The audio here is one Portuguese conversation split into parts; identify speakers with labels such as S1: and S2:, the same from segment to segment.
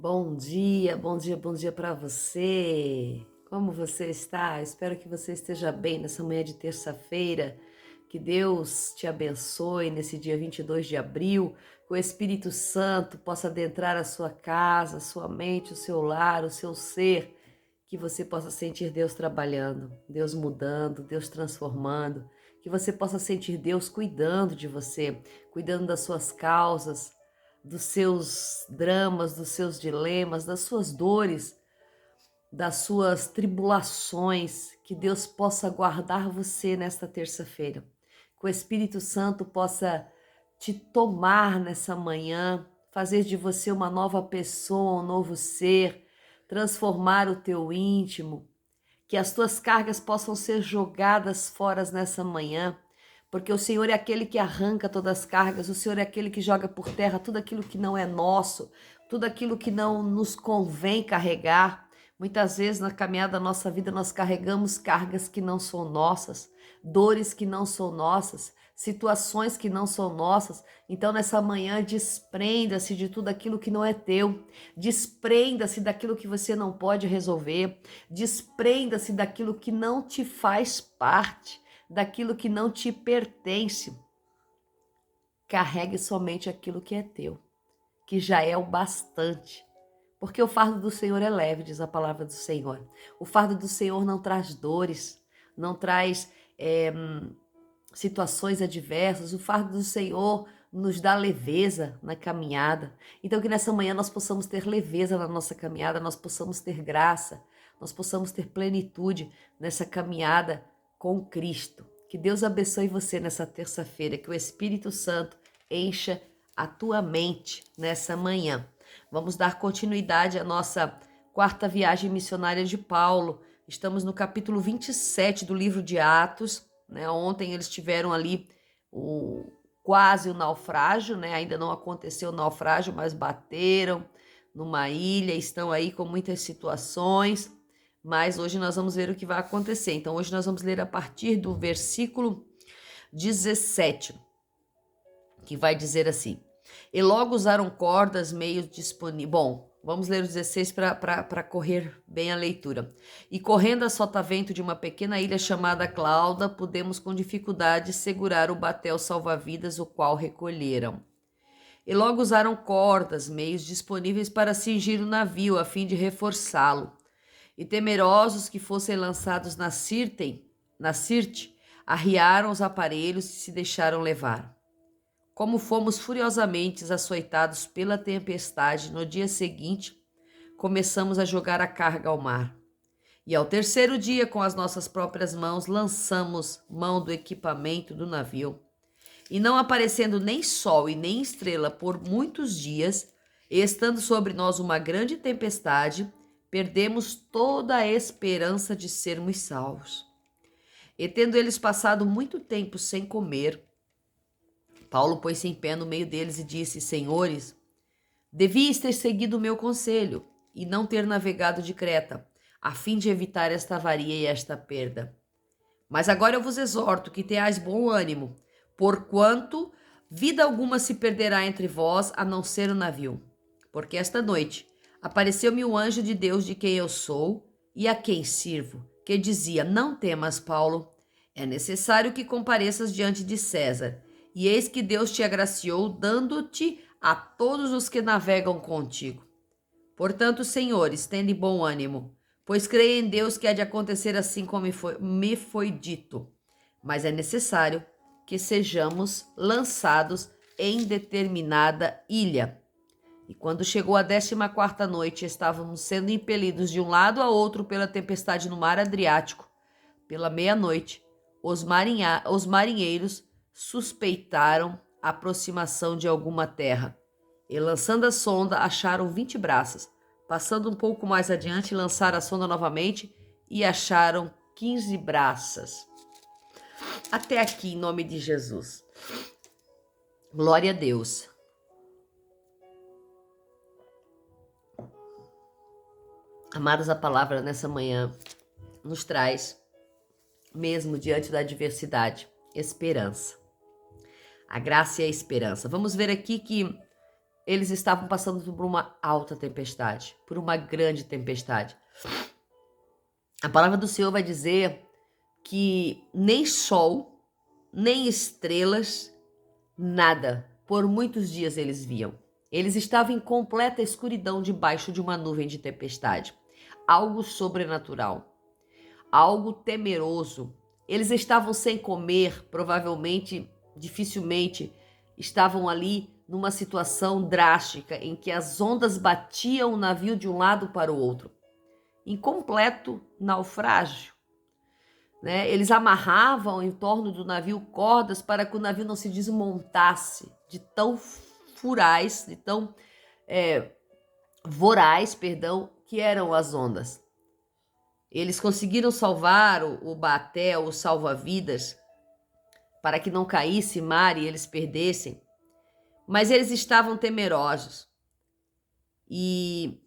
S1: Bom dia, bom dia, bom dia para você. Como você está? Espero que você esteja bem nessa manhã de terça-feira. Que Deus te abençoe nesse dia 22 de abril. Que o Espírito Santo possa adentrar a sua casa, a sua mente, o seu lar, o seu ser. Que você possa sentir Deus trabalhando, Deus mudando, Deus transformando. Que você possa sentir Deus cuidando de você, cuidando das suas causas, dos seus dramas, dos seus dilemas, das suas dores, das suas tribulações, que Deus possa guardar você nesta terça-feira. Que o Espírito Santo possa te tomar nessa manhã, fazer de você uma nova pessoa, um novo ser, transformar o teu íntimo, que as tuas cargas possam ser jogadas fora nessa manhã, porque o Senhor é aquele que arranca todas as cargas, o Senhor é aquele que joga por terra tudo aquilo que não é nosso, tudo aquilo que não nos convém carregar. Muitas vezes na caminhada da nossa vida nós carregamos cargas que não são nossas, dores que não são nossas, situações que não são nossas. Então nessa manhã desprenda-se de tudo aquilo que não é teu, desprenda-se daquilo que você não pode resolver, desprenda-se daquilo que não te faz parte, daquilo que não te pertence. Carregue somente aquilo que é teu, que já é o bastante. Porque o fardo do Senhor é leve, diz a palavra do Senhor. O fardo do Senhor não traz dores, não traz situações adversas. O fardo do Senhor nos dá leveza na caminhada. Então que nessa manhã nós possamos ter leveza na nossa caminhada, nós possamos ter graça, nós possamos ter plenitude nessa caminhada com Cristo. Que Deus abençoe você nessa terça-feira, que o Espírito Santo encha a tua mente nessa manhã. Vamos dar continuidade à nossa quarta viagem missionária de Paulo. Estamos no capítulo 27 do livro de Atos, né? Ontem eles tiveram ali quase o naufrágio, né? Ainda não aconteceu o naufrágio, mas bateram numa ilha, estão aí com muitas situações, mas hoje nós vamos ver o que vai acontecer. Então hoje nós vamos ler a partir do versículo 17, que vai dizer assim: e logo usaram cordas, meios disponíveis. Bom, vamos ler o 16 para correr bem a leitura. E correndo a sotavento de uma pequena ilha chamada Clauda, pudemos com dificuldade segurar o batel salva-vidas, o qual recolheram. E logo usaram cordas, meios disponíveis para cingir o navio, a fim de reforçá-lo. E temerosos que fossem lançados na Sirte, arriaram os aparelhos e se deixaram levar. Como fomos furiosamente açoitados pela tempestade, no dia seguinte, começamos a jogar a carga ao mar. E ao terceiro dia, com as nossas próprias mãos, lançamos mão do equipamento do navio. E não aparecendo nem sol e nem estrela por muitos dias, e estando sobre nós uma grande tempestade, perdemos toda a esperança de sermos salvos. E tendo eles passado muito tempo sem comer, Paulo pôs-se em pé no meio deles e disse: Senhores, devíeis ter seguido o meu conselho e não ter navegado de Creta, a fim de evitar esta avaria e esta perda. Mas agora eu vos exorto que tenhais bom ânimo, porquanto vida alguma se perderá entre vós, a não ser o navio. Porque esta noite apareceu-me o anjo de Deus de quem eu sou e a quem sirvo, que dizia: Não temas, Paulo, é necessário que compareças diante de César. E eis que Deus te agraciou, dando-te a todos os que navegam contigo. Portanto, senhores, tende bom ânimo, pois creio em Deus que há de acontecer assim como me foi dito. Mas é necessário que sejamos lançados em determinada ilha. E quando chegou a 14ª noite, estávamos sendo impelidos de um lado a outro pela tempestade no mar Adriático. Pela meia-noite, os marinheiros suspeitaram a aproximação de alguma terra. E lançando a sonda, acharam 20 braças. Passando um pouco mais adiante, lançaram a sonda novamente e acharam 15 braças. Até aqui, em nome de Jesus. Glória a Deus. Amados, a palavra nessa manhã nos traz, mesmo diante da adversidade, esperança. A graça e a esperança. Vamos ver aqui que eles estavam passando por uma alta tempestade, por uma grande tempestade. A palavra do Senhor vai dizer que nem sol, nem estrelas, nada, por muitos dias eles viam. Eles estavam em completa escuridão debaixo de uma nuvem de tempestade. Algo sobrenatural, algo temeroso. Eles estavam sem comer, provavelmente, dificilmente, estavam ali numa situação drástica em que as ondas batiam o navio de um lado para o outro, em completo naufrágio. Né? Eles amarravam em torno do navio cordas para que o navio não se desmontasse de tão furais, de tão voraz, que eram as ondas. Eles conseguiram salvar o batel, o salva-vidas, para que não caísse mar e eles perdessem, mas eles estavam temerosos. E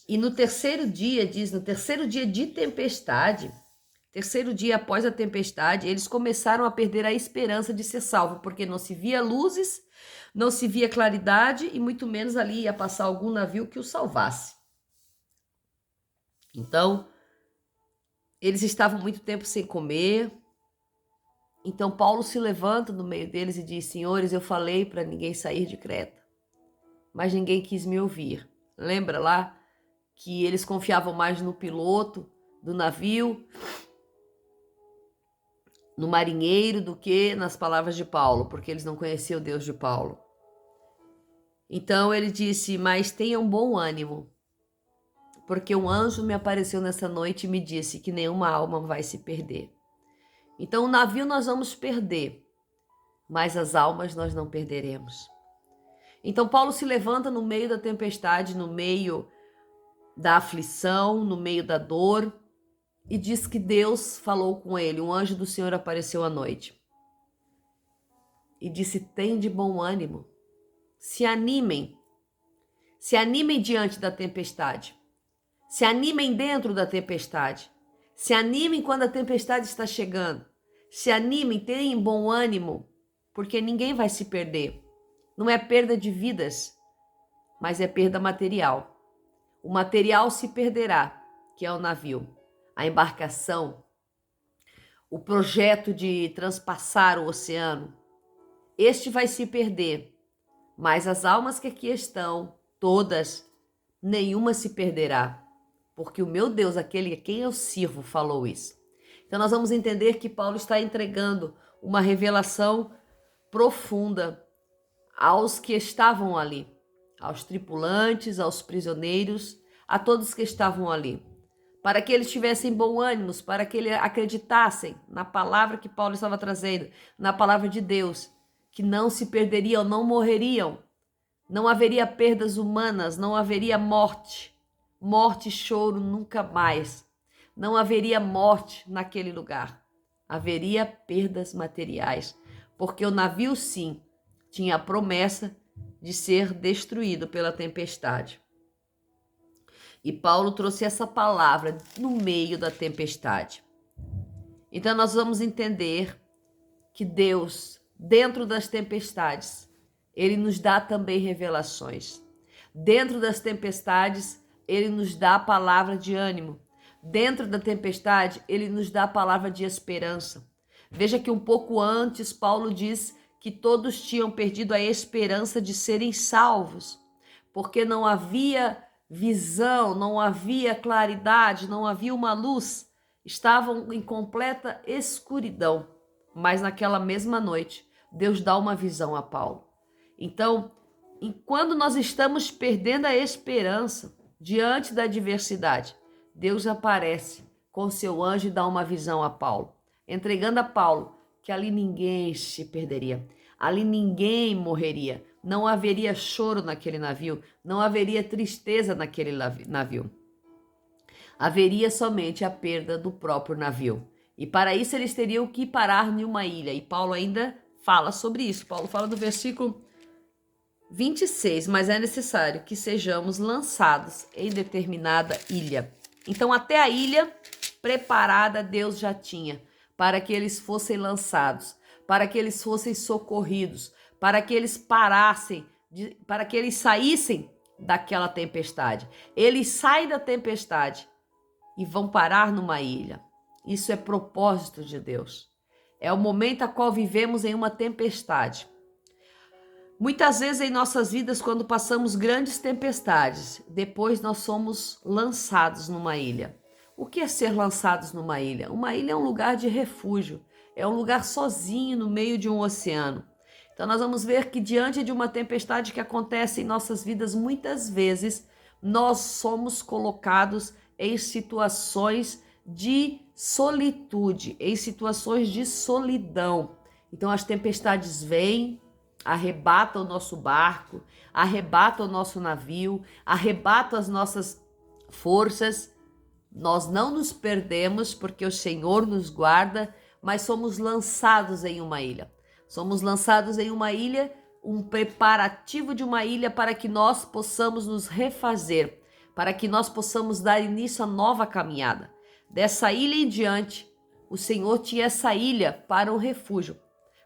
S1: no terceiro dia, no terceiro dia de tempestade, terceiro dia após a tempestade, eles começaram a perder a esperança de ser salvo, porque não se via luzes, não se via claridade e muito menos ali ia passar algum navio que o salvasse. Então, eles estavam muito tempo sem comer. Então Paulo se levanta no meio deles e diz: Senhores, eu falei para ninguém sair de Creta, mas ninguém quis me ouvir. Lembra lá que eles confiavam mais no piloto do navio, no marinheiro, do que nas palavras de Paulo, porque eles não conheciam o Deus de Paulo. Então ele disse: mas tenham bom ânimo, porque um anjo me apareceu nessa noite e me disse que nenhuma alma vai se perder. Então o navio nós vamos perder, mas as almas nós não perderemos. Então Paulo se levanta no meio da tempestade, no meio da aflição, no meio da dor, e diz que Deus falou com ele, um anjo do Senhor apareceu à noite. E disse: tem de bom ânimo, se animem diante da tempestade, se animem dentro da tempestade, se animem quando a tempestade está chegando, se animem, tenham bom ânimo, porque ninguém vai se perder. Não é perda de vidas, mas é perda material. O material se perderá, que é o navio, a embarcação, o projeto de transpassar o oceano. Este vai se perder, mas as almas que aqui estão, todas, nenhuma se perderá, porque o meu Deus, aquele a quem eu sirvo, falou isso. Então nós vamos entender que Paulo está entregando uma revelação profunda aos que estavam ali, aos tripulantes, aos prisioneiros, a todos que estavam ali, para que eles tivessem bom ânimo, para que eles acreditassem na palavra que Paulo estava trazendo, na palavra de Deus, que não se perderiam, não morreriam, não haveria perdas humanas, não haveria morte e choro nunca mais. Não haveria morte naquele lugar. Haveria perdas materiais, porque o navio, sim, tinha a promessa de ser destruído pela tempestade. E Paulo trouxe essa palavra no meio da tempestade. Então nós vamos entender que Deus, dentro das tempestades, Ele nos dá também revelações. Dentro das tempestades, Ele nos dá a palavra de ânimo. Dentro da tempestade, Ele nos dá a palavra de esperança. Veja que um pouco antes, Paulo diz que todos tinham perdido a esperança de serem salvos, porque não havia visão, não havia claridade, não havia uma luz. Estavam em completa escuridão. Mas naquela mesma noite, Deus dá uma visão a Paulo. Então, quando nós estamos perdendo a esperança diante da adversidade, Deus aparece com seu anjo e dá uma visão a Paulo, entregando a Paulo que ali ninguém se perderia, ali ninguém morreria, não haveria choro naquele navio, não haveria tristeza naquele navio. Haveria somente a perda do próprio navio. E para isso eles teriam que parar em uma ilha. E Paulo ainda fala sobre isso. Paulo fala do versículo 26, mas é necessário que sejamos lançados em determinada ilha. Então até a ilha preparada Deus já tinha para que eles fossem lançados, para que eles fossem socorridos, para que eles parassem para que eles saíssem daquela tempestade. Eles saem da tempestade e vão parar numa ilha. Isso é propósito de Deus. É o momento a qual vivemos em uma tempestade. Muitas vezes em nossas vidas, quando passamos grandes tempestades, depois nós somos lançados numa ilha. O que é ser lançados numa ilha? Uma ilha é um lugar de refúgio, é um lugar sozinho no meio de um oceano. Então nós vamos ver que diante de uma tempestade que acontece em nossas vidas, muitas vezes nós somos colocados em situações de solitude, em situações de solidão. Então as tempestades vêm, arrebata o nosso barco, arrebata o nosso navio, arrebata as nossas forças. Nós não nos perdemos porque o Senhor nos guarda, mas somos lançados em uma ilha. Somos lançados em uma ilha, um preparativo de uma ilha para que nós possamos nos refazer, para que nós possamos dar início à nova caminhada. Dessa ilha em diante, o Senhor tinha essa ilha para um refúgio,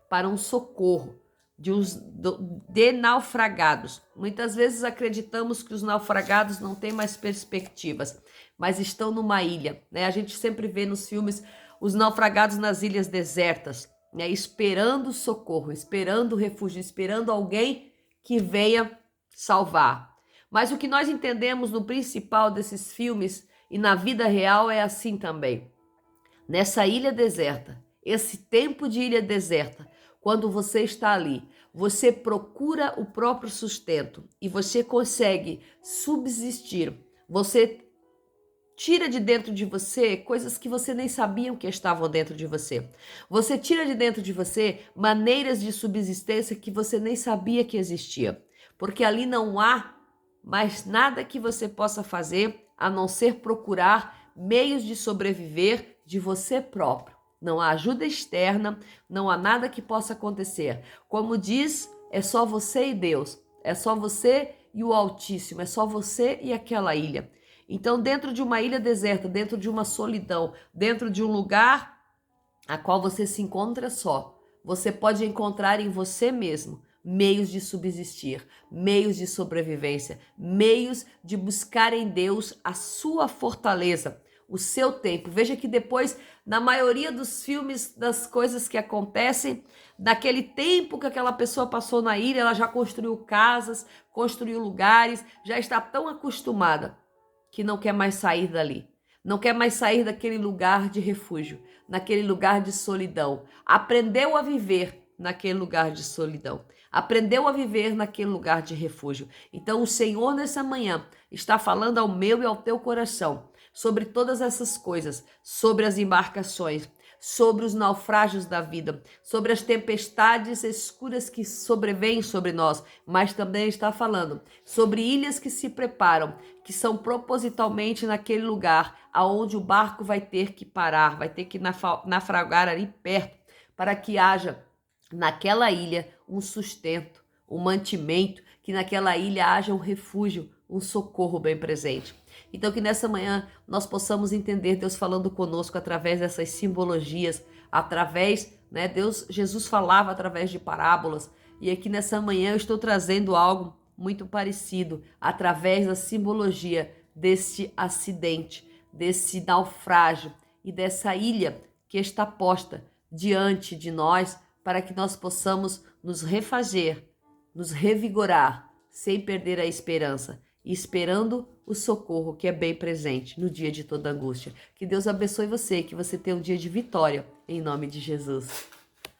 S1: para um socorro de naufragados. Muitas vezes acreditamos que os naufragados não têm mais perspectivas, mas estão numa ilha, né? A gente sempre vê nos filmes os naufragados nas ilhas desertas, né? Esperando socorro, esperando refúgio, esperando alguém que venha salvar. Mas o que nós entendemos no principal desses filmes e na vida real é assim também. Nessa ilha deserta, esse tempo de ilha deserta, quando você está ali, você procura o próprio sustento e você consegue subsistir. Você tira de dentro de você coisas que você nem sabia que estavam dentro de você. Você tira de dentro de você maneiras de subsistência que você nem sabia que existia. Porque ali não há mais nada que você possa fazer a não ser procurar meios de sobreviver de você próprio. Não há ajuda externa, não há nada que possa acontecer. Como diz, é só você e Deus, é só você e o Altíssimo, é só você e aquela ilha. Então, dentro de uma ilha deserta, dentro de uma solidão, dentro de um lugar a qual você se encontra só, você pode encontrar em você mesmo meios de subsistir, meios de sobrevivência, meios de buscar em Deus a sua fortaleza, o seu tempo. Veja que depois, na maioria dos filmes, das coisas que acontecem, naquele tempo que aquela pessoa passou na ilha, ela já construiu casas, construiu lugares, já está tão acostumada que não quer mais sair dali. Não quer mais sair daquele lugar de refúgio, naquele lugar de solidão. Aprendeu a viver naquele lugar de solidão. Aprendeu a viver naquele lugar de refúgio. Então o Senhor nessa manhã está falando ao meu e ao teu coração sobre todas essas coisas, sobre as embarcações, sobre os naufrágios da vida, sobre as tempestades escuras que sobrevêm sobre nós, mas também está falando sobre ilhas que se preparam, que são propositalmente naquele lugar aonde o barco vai ter que parar, vai ter que naufragar ali perto, para que haja naquela ilha um sustento, um mantimento, que naquela ilha haja um refúgio, um socorro bem presente. Então que nessa manhã nós possamos entender Deus falando conosco através dessas simbologias, através, né, Jesus falava através de parábolas, e aqui nessa manhã eu estou trazendo algo muito parecido, através da simbologia deste acidente, desse naufrágio e dessa ilha que está posta diante de nós, para que nós possamos nos refazer, nos revigorar, sem perder a esperança, e esperando o socorro que é bem presente no dia de toda angústia. Que Deus abençoe você, que você tenha um dia de vitória, em nome de Jesus.